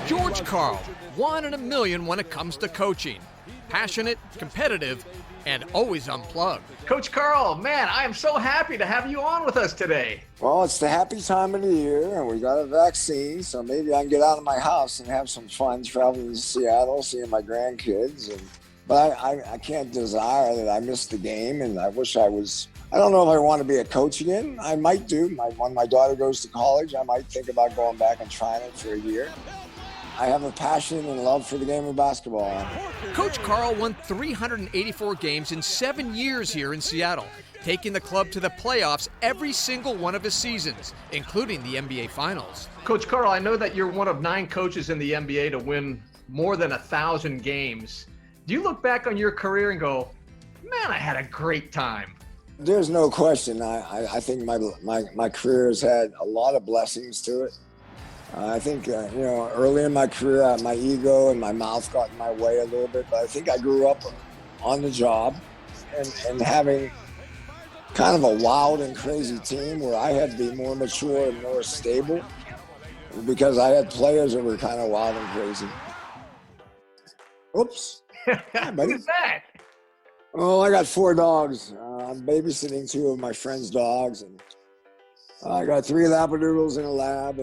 George Karl, 1 in a million when it comes to coaching. Passionate, competitive, and always unplugged. Coach Karl, man, I am so happy to have you on with us today. Well, it's the happy time of the year, and we got a vaccine, so maybe I can get out of my house and have some fun traveling to Seattle, seeing my grandkids. But I can't desire that I missed the game, and I wish I was. I don't know if I want to be a coach again. I might do. When my daughter goes to college, I might think about going back and trying it for a year. I have a passion and love for the game of basketball. Coach Karl won 384 games in 7 years here in Seattle, taking the club to the playoffs every single one of his seasons, including the NBA Finals. Coach Karl, I know that you're one of 9 coaches in the NBA to win more than 1,000 games. Do you look back on your career and go, man, I had a great time? There's no question. I think my career has had a lot of blessings to it. I think, early in my career, my ego and my mouth got in my way a little bit, but I think I grew up on the job and having kind of a wild and crazy team where I had to be more mature and more stable because I had players that were kind of wild and crazy. Oops. Hi, buddy. Who's that? Oh, I got 4 dogs. I'm babysitting 2 of my friends' dogs, and I got 3 labradoodles in a lab.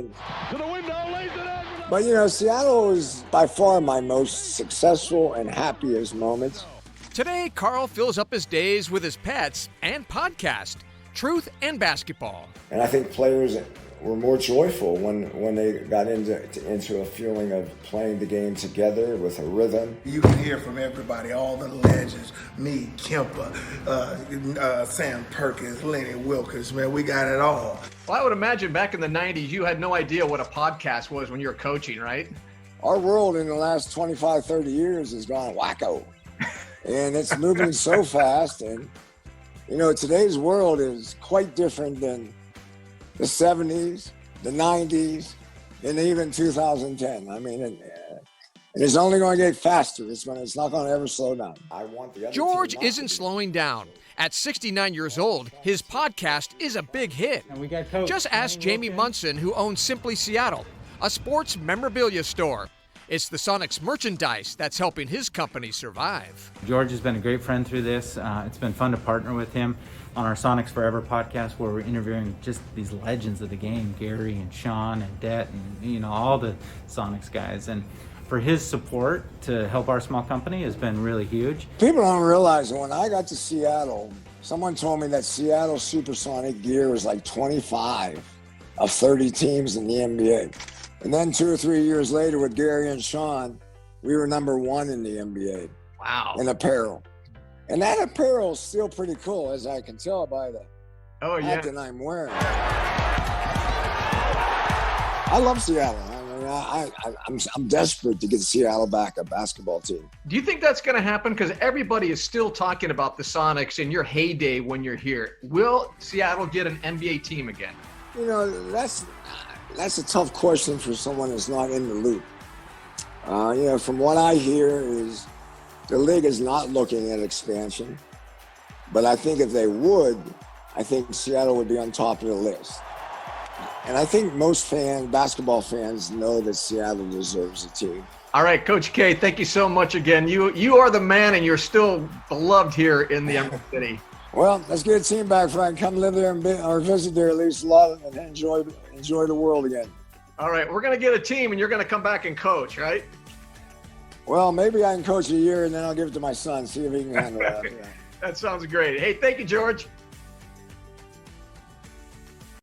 But Seattle is by far my most successful and happiest moments. Today, Karl fills up his days with his pets and podcast, Truth and Basketball. And I think players were more joyful when they got into a feeling of playing the game together with a rhythm. You can hear from everybody, all the legends, me, Kemper, Sam Perkins, Lenny Wilkins, man, we got it all. Well, I would imagine back in the 90s, you had no idea what a podcast was when you were coaching, right? Our world in the last 25, 30 years has gone wacko. And it's moving so fast. And, today's world is quite different than the 70s, the 90s, and even 2010. I mean, it's only going to get faster. It's not going to ever slow down. George isn't slowing down. At 69 years old, his podcast is a big hit. Just ask Jamie Munson, who owns Simply Seattle, a sports memorabilia store. It's the Sonics merchandise that's helping his company survive. George has been a great friend through this. It's been fun to partner with him on our Sonics Forever podcast, where we're interviewing just these legends of the game, Gary and Sean and Det and all the Sonics guys. And for his support to help our small company has been really huge. People don't realize that when I got to Seattle, someone told me that Seattle Supersonic gear was like 25 of 30 teams in the NBA. And then 2 or 3 years later with Gary and Sean, we were number 1 in the NBA. Wow. In apparel. And that apparel is still pretty cool, as I can tell by the hat that I'm wearing. I love Seattle. I'm desperate to get Seattle back a basketball team. Do you think that's going to happen? Because everybody is still talking about the Sonics in your heyday when you're here. Will Seattle get an NBA team again? That's a tough question for someone that's not in the loop. From what I hear is the league is not looking at expansion, but I think if they would, I think Seattle would be on top of the list. And I think most basketball fans know that Seattle deserves a team. All right, Coach K, thank you so much again. You are the man, and you're still beloved here in the Emerald City. Well, let's get a team back, Frank. Come live there or visit there at least a lot and enjoy the world again. All right, we're going to get a team, and you're going to come back and coach, right? Well, maybe I can coach a year, and then I'll give it to my son, see if he can handle that. That sounds great. Hey, thank you, George.